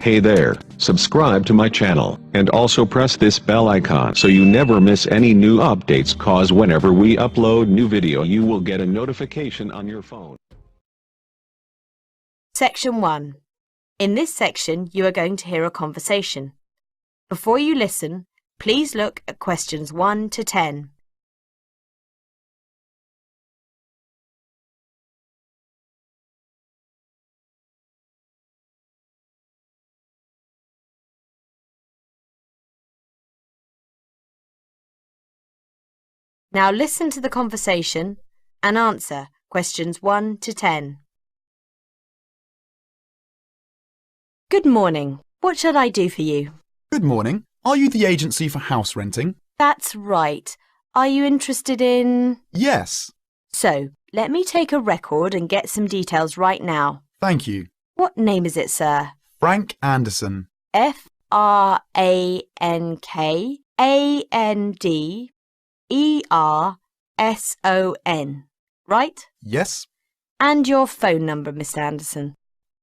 Hey there, subscribe to my channel, and also press this bell icon so you never miss any new updates, cause whenever we upload new video you will get a notification on your phone. Section 1. In this section you are going to hear a conversation. Before you listen, please look at questions 1 to 10. Now listen to the conversation and answer questions 1 to 10. Good morning. What should I do for you? Good morning. Are you the agency for house renting? That's right. Are you interested in… Yes. So, let me take a record and get some details right now. Thank you. What name is it, sir? Frank Anderson. Frankanderson, right? Yes. And your phone number, Mr. Anderson?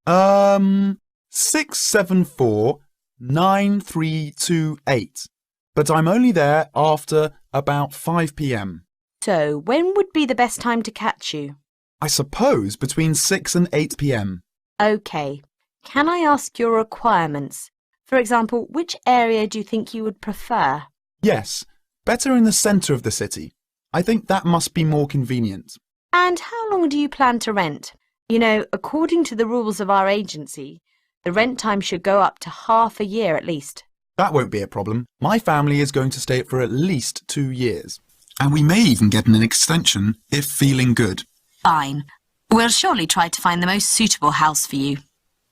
674-9328. But I'm only there after about 5 p.m. So, when would be the best time to catch you? I suppose between 6 and 8 p.m. OK. Can I ask your requirements? For example, which area do you think you would prefer? Yes, better in the centre of the city. I think that must be more convenient. And how long do you plan to rent? You know, according to the rules of our agency, the rent time should go up to half a year at least. That won't be a problem. My family is going to stay for at least 2 years. And we may even get an extension if feeling good. Fine. We'll surely try to find the most suitable house for you.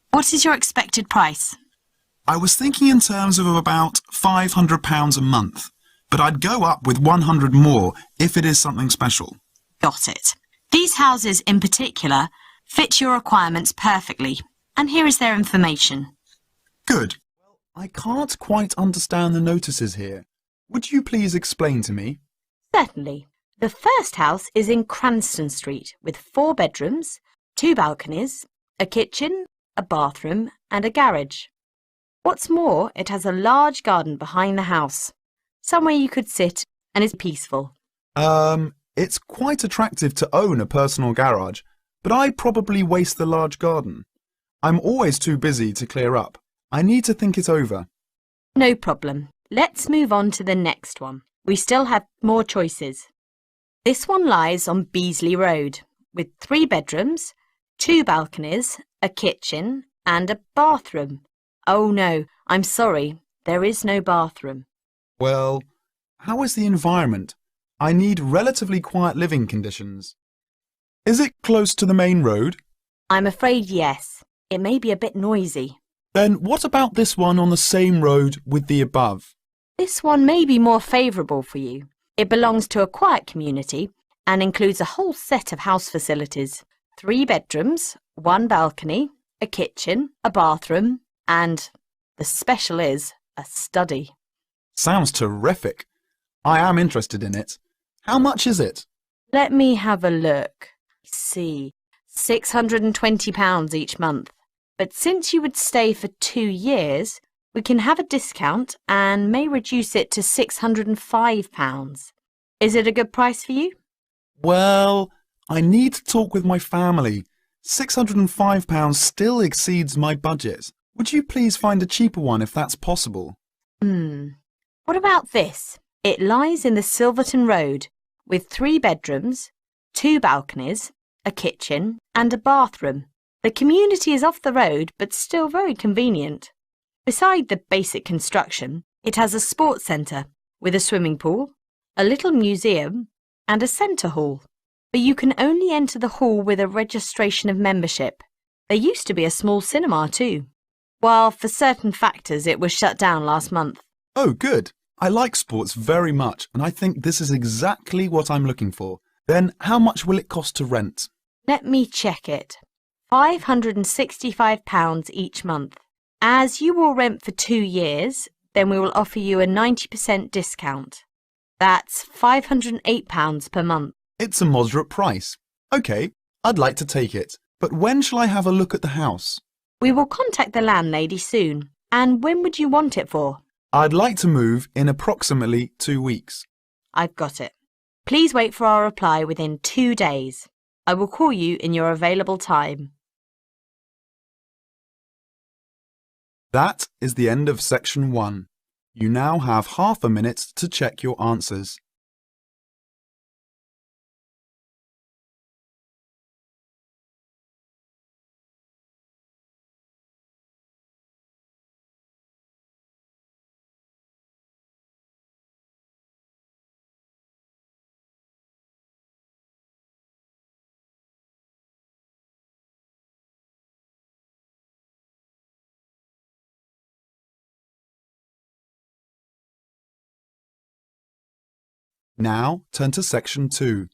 What is your expected price? I was thinking in terms of about £500 a month, but I'd go up with 100 more if it is something special. Got it. These houses in particular fit your requirements perfectly, and here is their information. Good. I can't quite understand the notices here. Would you please explain to me? Certainly. The first house is in Cranston Street with 4 bedrooms, 2 balconies, a kitchen, a bathroom and a garage. What's more, it has a large garden behind the house, somewhere you could sit and is peaceful. It's quite attractive to own a personal garage, but I'd probably waste the large garden. I'm always too busy to clear up. I need to think it over. No problem. Let's move on to the next one. We still have more choices. This one lies on Beasley Road with 3 bedrooms, 2 balconies, a kitchen and a bathroom. Oh no, I'm sorry, there is no bathroom. Well, how is the environment? I need relatively quiet living conditions. Is it close to the main road? I'm afraid yes. It may be a bit noisy. Then what about this one on the same road with the above? This one may be more favourable for you. It belongs to a quiet community and includes a whole set of house facilities. 3 bedrooms, 1 balcony, a kitchen, a bathroom, and, the special is, a study. Sounds terrific. I am interested in it. How much is it? Let me have a look. See, £620 each month. But since you would stay for 2 years, we can have a discount and may reduce it to £605. Is it a good price for you? Well, I need to talk with my family. £605 still exceeds my budget. Would you please find a cheaper one if that's possible? What about this? It lies in the Silverton Road with 3 bedrooms, 2 balconies, a kitchen and a bathroom. The community is off the road but still very convenient. Beside the basic construction, it has a sports centre with a swimming pool, a little museum and a centre hall. But you can only enter the hall with a registration of membership. There used to be a small cinema too, while for certain factors it was shut down last month. Oh, good. I like sports very much and I think this is exactly what I'm looking for. Then how much will it cost to rent? Let me check it. £565 each month. As you will rent for 2 years, then we will offer you a 90% discount. That's £508 per month. It's a moderate price. OK, I'd like to take it. But when shall I have a look at the house? We will contact the landlady soon. And when would you want it for? I'd like to move in approximately 2 weeks. I've got it. Please wait for our reply within 2 days. I will call you in your available time. That is the end of section 1. You now have half a minute to check your answers. Now turn to section 2.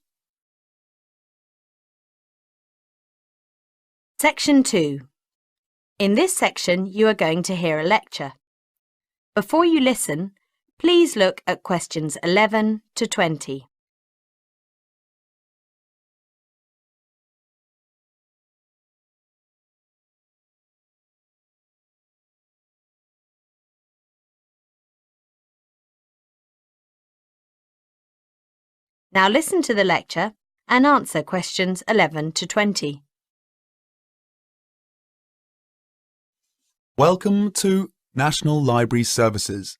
Section 2. In this section, you are going to hear a lecture. Before you listen, please look at questions 11 to 20. Now listen to the lecture and answer questions 11 to 20. Welcome to National Library Services.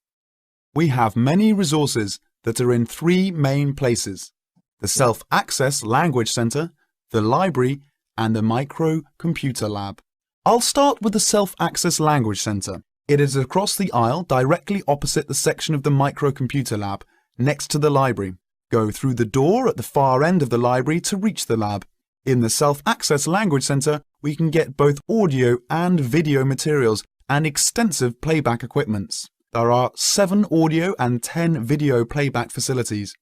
We have many resources that are in 3 main places: the Self-Access Language Centre, the Library and the Micro-Computer Lab. I'll start with the Self-Access Language Centre. It is across the aisle directly opposite the section of the Micro-Computer Lab, next to the library. Go through the door at the far end of the library to reach the lab. In the Self-Access Language Centre, we can get both audio and video materials and extensive playback equipments. There are 7 audio and 10 video playback facilities.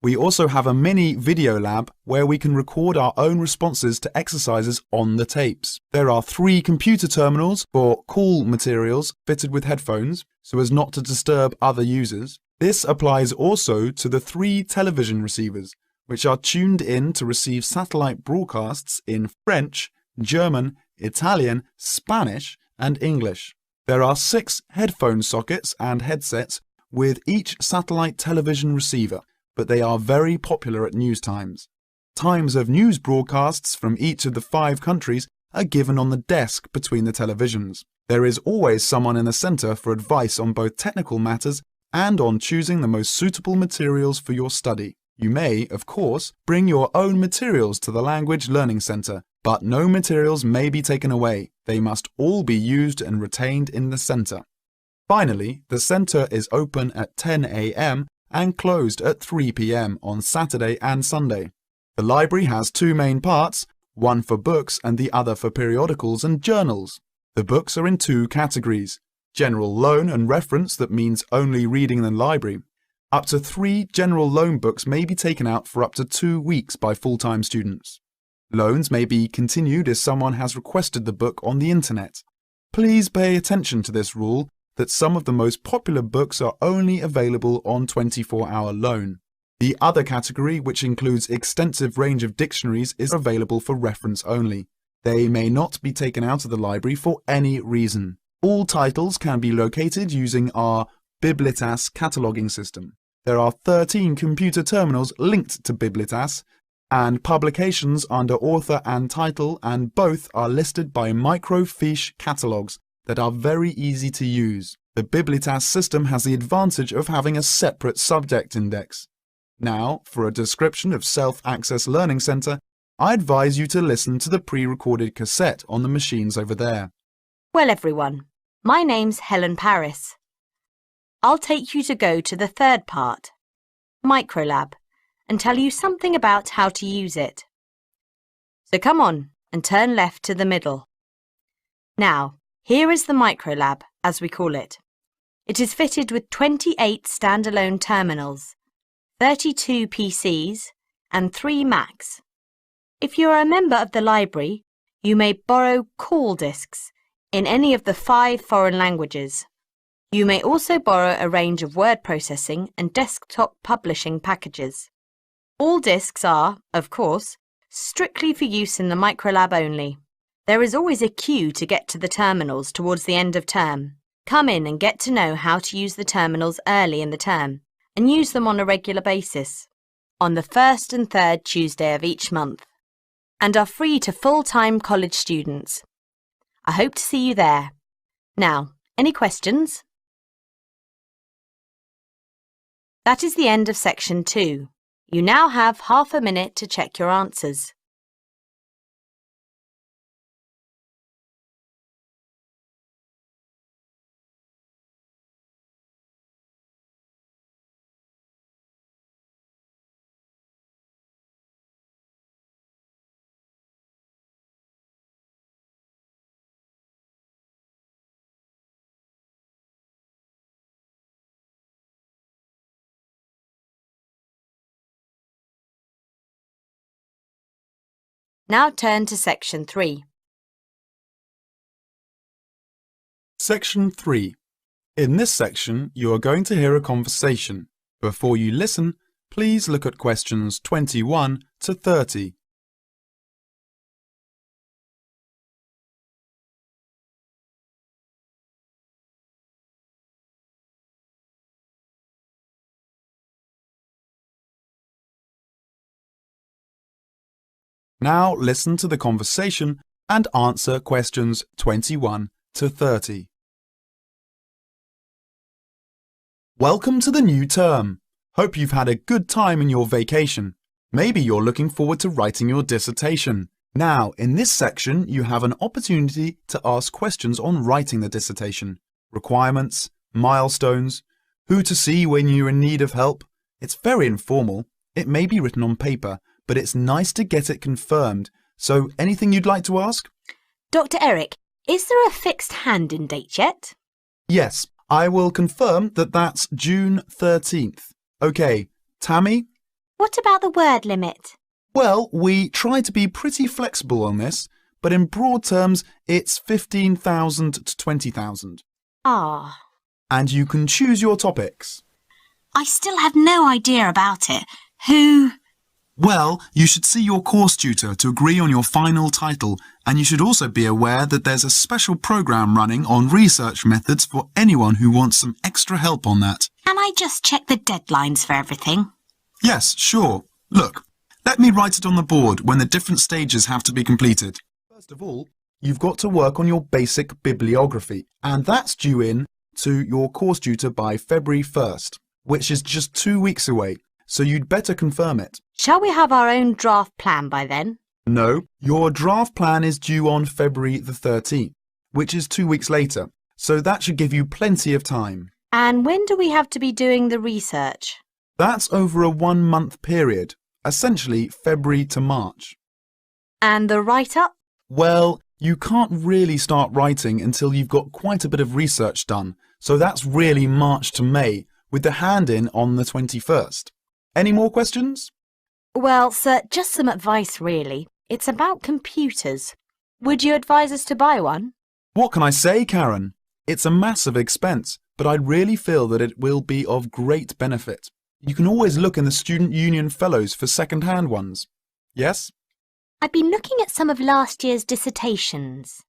We also have a mini video lab where we can record our own responses to exercises on the tapes. There are 3 computer terminals for call materials fitted with headphones so as not to disturb other users. This applies also to the 3 television receivers, which are tuned in to receive satellite broadcasts in French, German, Italian, Spanish, and English. There are 6 headphone sockets and headsets with each satellite television receiver, but they are very popular at news times. Times of news broadcasts from each of the 5 countries are given on the desk between the televisions. There is always someone in the centre for advice on both technical matters and on choosing the most suitable materials for your study. You may, of course, bring your own materials to the Language Learning Centre, but no materials may be taken away. They must all be used and retained in the centre. Finally, the centre is open at 10 a.m. and closed at 3 p.m. on Saturday and Sunday. The library has 2 main parts, one for books and the other for periodicals and journals. The books are in 2 categories: general loan and reference, that means only reading in the library. Up to 3 general loan books may be taken out for up to 2 weeks by full-time students. Loans may be continued if someone has requested the book on the internet. Please pay attention to this rule that some of the most popular books are only available on 24-hour loan. The other category, which includes extensive range of dictionaries, is available for reference only. They may not be taken out of the library for any reason. All titles can be located using our Biblitas cataloging system. There are 13 computer terminals linked to Biblitas and publications under author and title, and both are listed by microfiche catalogs that are very easy to use. The Biblitas system has the advantage of having a separate subject index. Now, for a description of Self-Access Learning Centre, I advise you to listen to the pre-recorded cassette on the machines over there. Well, everyone, my name's Helen Paris. I'll take you to go to the 3rd part, Microlab, and tell you something about how to use it. So come on and turn left to the middle. Now, here is the Microlab, as we call it. It is fitted with 28 standalone terminals, 32 PCs and 3 Macs. If you are a member of the library, you may borrow call discs in any of the 5 foreign languages. You may also borrow a range of word processing and desktop publishing packages. All discs are, of course, strictly for use in the Microlab only. There is always a queue to get to the terminals towards the end of term. Come in and get to know how to use the terminals early in the term and use them on a regular basis, on the first and third Tuesday of each month, and are free to full-time college students. I hope to see you there. Now, any questions? That is the end of section 2. You now have half a minute to check your answers. Now turn to section 3. Section 3. In this section, you are going to hear a conversation. Before you listen, please look at questions 21 to 30. Now listen to the conversation and answer questions 21 to 30. Welcome to the new term. Hope you've had a good time in your vacation. Maybe you're looking forward to writing your dissertation. Now, in this section, you have an opportunity to ask questions on writing the dissertation. Requirements, milestones, who to see when you're in need of help. It's very informal. It may be written on paper, but it's nice to get it confirmed. So, anything you'd like to ask? Dr. Eric, is there a fixed hand-in date yet? Yes, I will confirm that that's June 13th. OK, Tammy? What about the word limit? Well, we try to be pretty flexible on this, but in broad terms, it's 15,000 to 20,000. Ah. And you can choose your topics. I still have no idea about it. Who? Well, you should see your course tutor to agree on your final title, and you should also be aware that there's a special program running on research methods for anyone who wants some extra help on that. Can I just check the deadlines for everything? Yes, sure. Look, let me write it on the board when the different stages have to be completed. First of all, you've got to work on your basic bibliography, and that's due in to your course tutor by February 1st, which is just 2 weeks away. So you'd better confirm it. Shall we have our own draft plan by then? No, your draft plan is due on February the 13th, which is 2 weeks later, so that should give you plenty of time. And when do we have to be doing the research? That's over a 1-month period, essentially February to March. And the write-up? Well, you can't really start writing until you've got quite a bit of research done, so that's really March to May, with the hand-in on the 21st. Any more questions? Well, sir, just some advice, really. It's about computers. Would you advise us to buy one? What can I say, Karen? It's a massive expense, but I really feel that it will be of great benefit. You can always look in the Student Union Fellows for second-hand ones. Yes? I've been looking at some of last year's dissertations.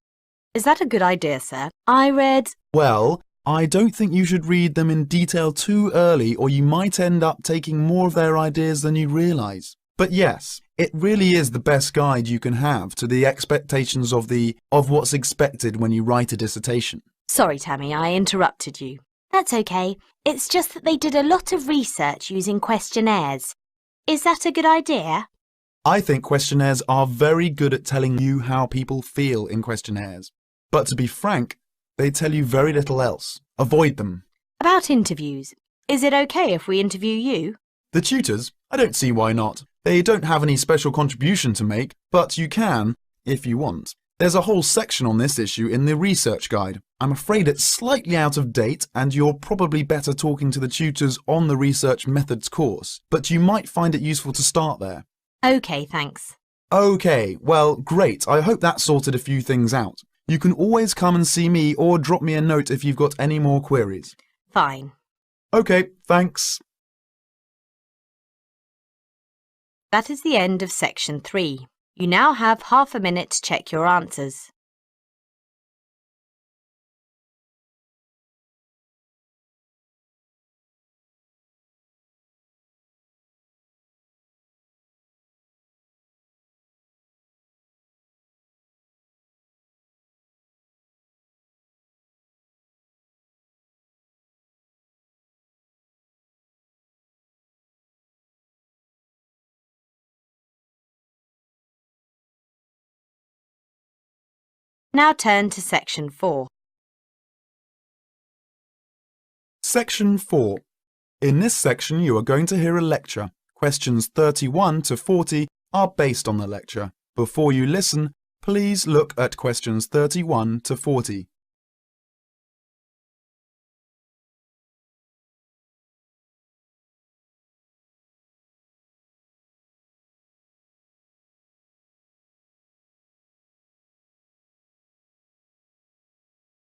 Is that a good idea, sir? I read... Well, I don't think you should read them in detail too early, or you might end up taking more of their ideas than you realise. But yes, it really is the best guide you can have to the expectations of what's expected when you write a dissertation. Sorry, Tammy, I interrupted you. That's okay. It's just that they did a lot of research using questionnaires. Is that a good idea? I think questionnaires are very good at telling you how people feel in questionnaires. But to be frank, they tell you very little else. Avoid them. About interviews. Is it okay if we interview you? The tutors? I don't see why not. They don't have any special contribution to make, but you can, if you want. There's a whole section on this issue in the research guide. I'm afraid it's slightly out of date, and you're probably better talking to the tutors on the research methods course, but you might find it useful to start there. OK, thanks. OK, well, great. I hope that sorted a few things out. You can always come and see me or drop me a note if you've got any more queries. Fine. OK, thanks. That is the end of section 3. You now have half a minute to check your answers. Now turn to Section 4. Section 4. In this section, you are going to hear a lecture. Questions 31 to 40 are based on the lecture. Before you listen, please look at questions 31 to 40.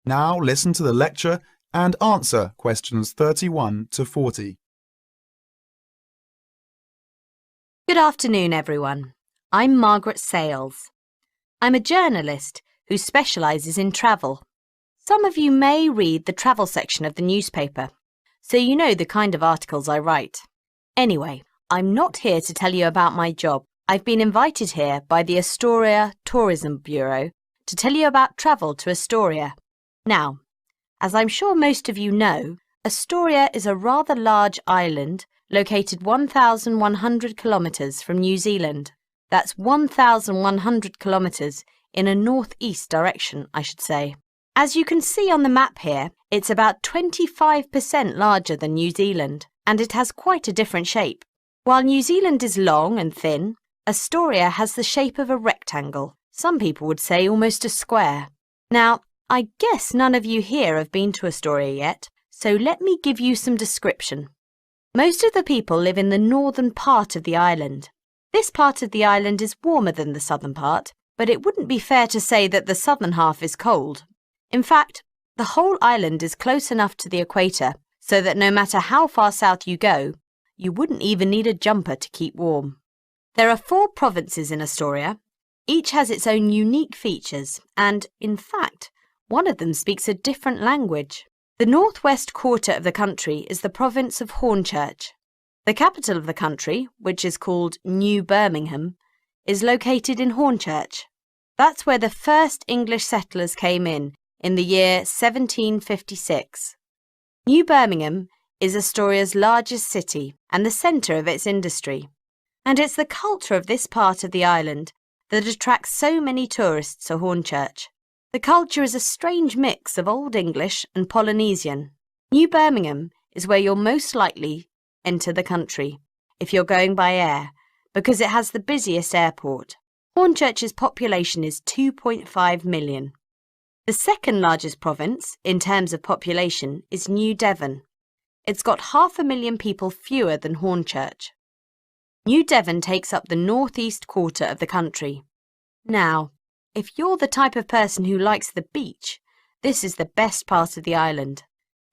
Now listen to the lecture and answer questions 31 to 40. Good afternoon, everyone. I'm Margaret Sales. I'm a journalist who specialises in travel. Some of you may read the travel section of the newspaper, so you know the kind of articles I write. Anyway, I'm not here to tell you about my job. I've been invited here by the Astoria Tourism Bureau to tell you about travel to Astoria. Now, as I'm sure most of you know, Astoria is a rather large island located 1,100 kilometres from New Zealand. That's 1,100 kilometres in a northeast direction, I should say. As you can see on the map here, it's about 25% larger than New Zealand, and it has quite a different shape. While New Zealand is long and thin, Astoria has the shape of a rectangle. Some people would say almost a square. Now, I guess none of you here have been to Astoria yet, so let me give you some description. Most of the people live in the northern part of the island. This part of the island is warmer than the southern part, but it wouldn't be fair to say that the southern half is cold. In fact, the whole island is close enough to the equator so that no matter how far south you go, you wouldn't even need a jumper to keep warm. There are 4 provinces in Astoria. Each has its own unique features and, in fact, one of them speaks a different language. The northwest quarter of the country is the province of Hornchurch. The capital of the country, which is called New Birmingham, is located in Hornchurch. That's where the first English settlers came in the year 1756. New Birmingham is Astoria's largest city and the centre of its industry. And it's the culture of this part of the island that attracts so many tourists to Hornchurch. The culture is a strange mix of Old English and Polynesian. New Birmingham is where you'll most likely enter the country, if you're going by air, because it has the busiest airport. Hornchurch's population is 2.5 million. The second largest province, in terms of population, is New Devon. It's got 500,000 people fewer than Hornchurch. New Devon takes up the northeast quarter of the country. Now, if you're the type of person who likes the beach, this is the best part of the island.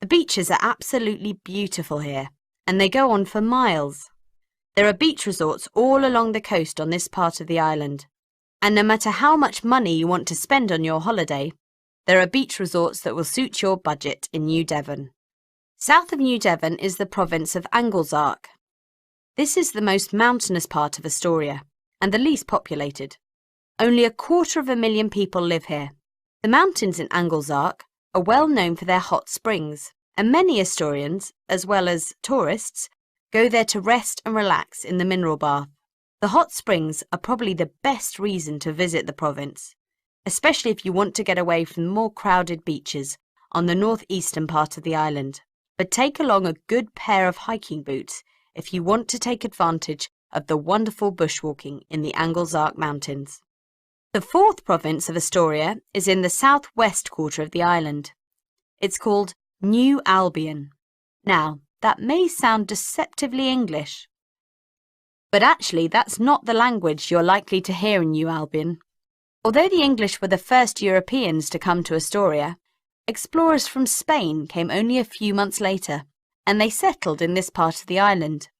The beaches are absolutely beautiful here, and they go on for miles. There are beach resorts all along the coast on this part of the island, and no matter how much money you want to spend on your holiday, there are beach resorts that will suit your budget in New Devon. South of New Devon is the province of Anglesark. This is the most mountainous part of Astoria, and the least populated. Only 250,000 people live here. The mountains in Anglesark are well known for their hot springs, and many Astorians, as well as tourists, go there to rest and relax in the mineral bath. The hot springs are probably the best reason to visit the province, especially if you want to get away from more crowded beaches on the northeastern part of the island. But take along a good pair of hiking boots if you want to take advantage of the wonderful bushwalking in the Anglesark Mountains. The 4th province of Astoria is in the southwest quarter of the island. It's called New Albion. Now, that may sound deceptively English, but actually that's not the language you're likely to hear in New Albion. Although the English were the first Europeans to come to Astoria, explorers from Spain came only a few months later, and they settled in this part of the island.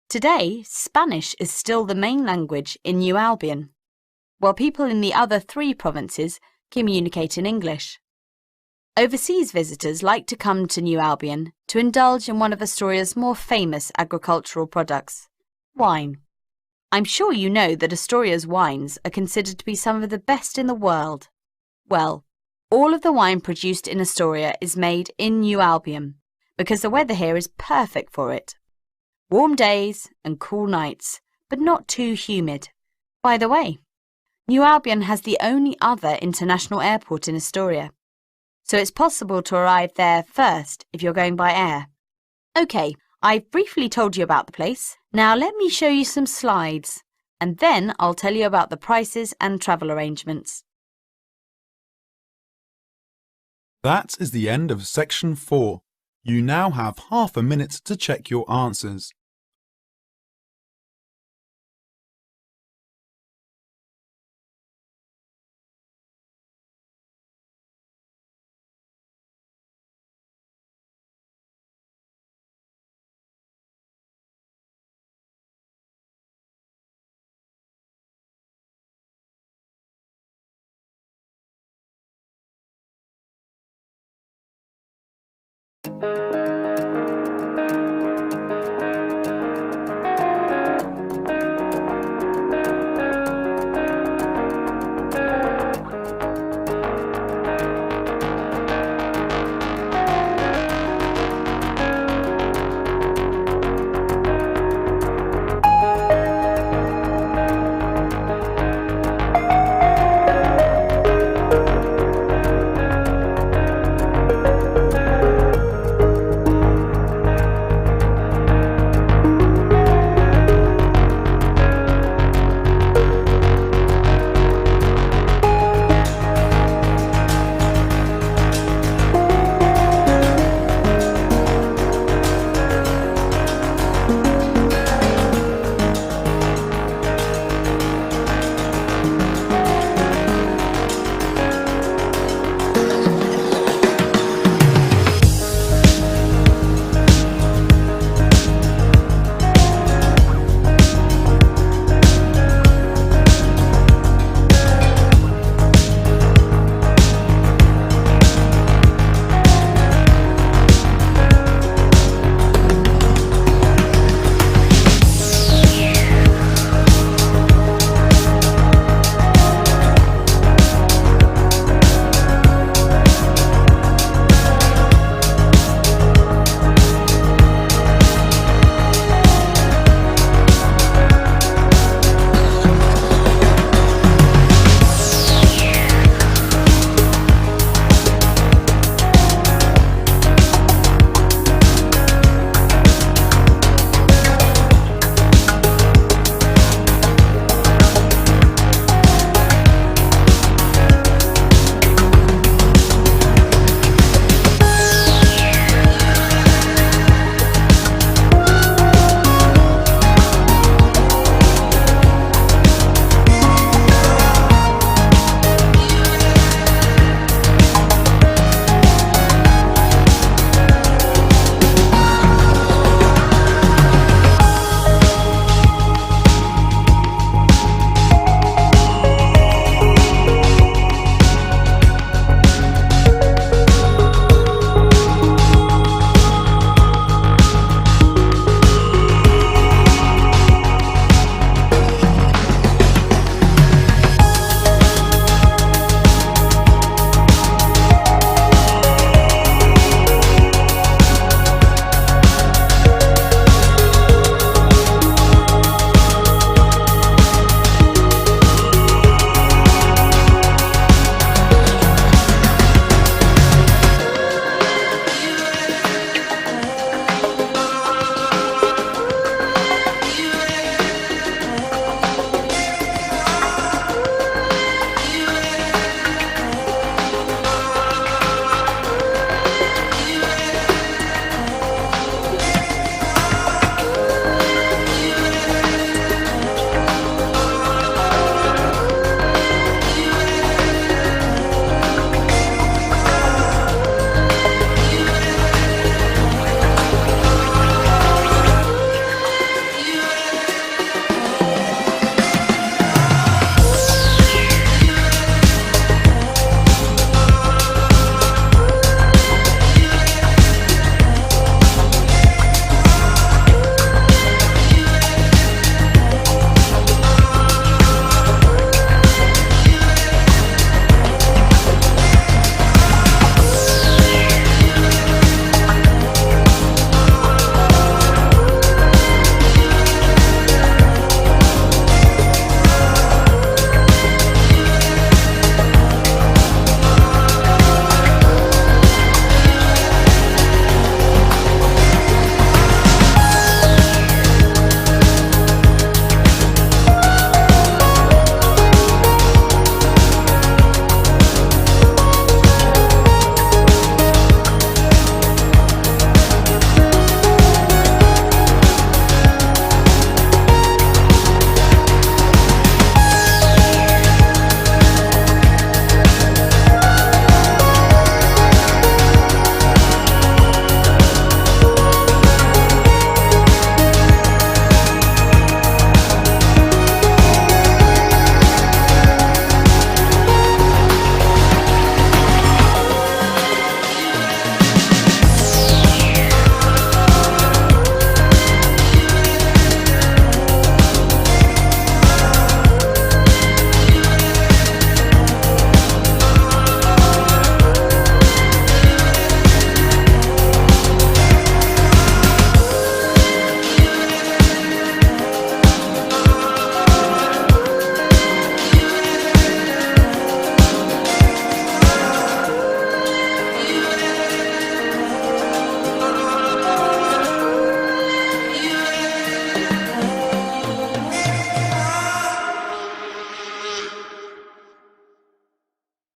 Today, Spanish is still the main language in New Albion. while people in the other 3 provinces communicate in English. Overseas visitors like to come to New Albion to indulge in one of Astoria's more famous agricultural products, wine. I'm sure you know that Astoria's wines are considered to be some of the best in the world. Well, all of the wine produced in Astoria is made in New Albion because the weather here is perfect for it. Warm days and cool nights, but not too humid. By the way, New Albion has the only other international airport in Astoria, so it's possible to arrive there first if you're going by air. OK, I've briefly told you about the place. Now let me show you some slides, and then I'll tell you about the prices and travel arrangements. That is the end of section 4. You now have half a minute to check your answers.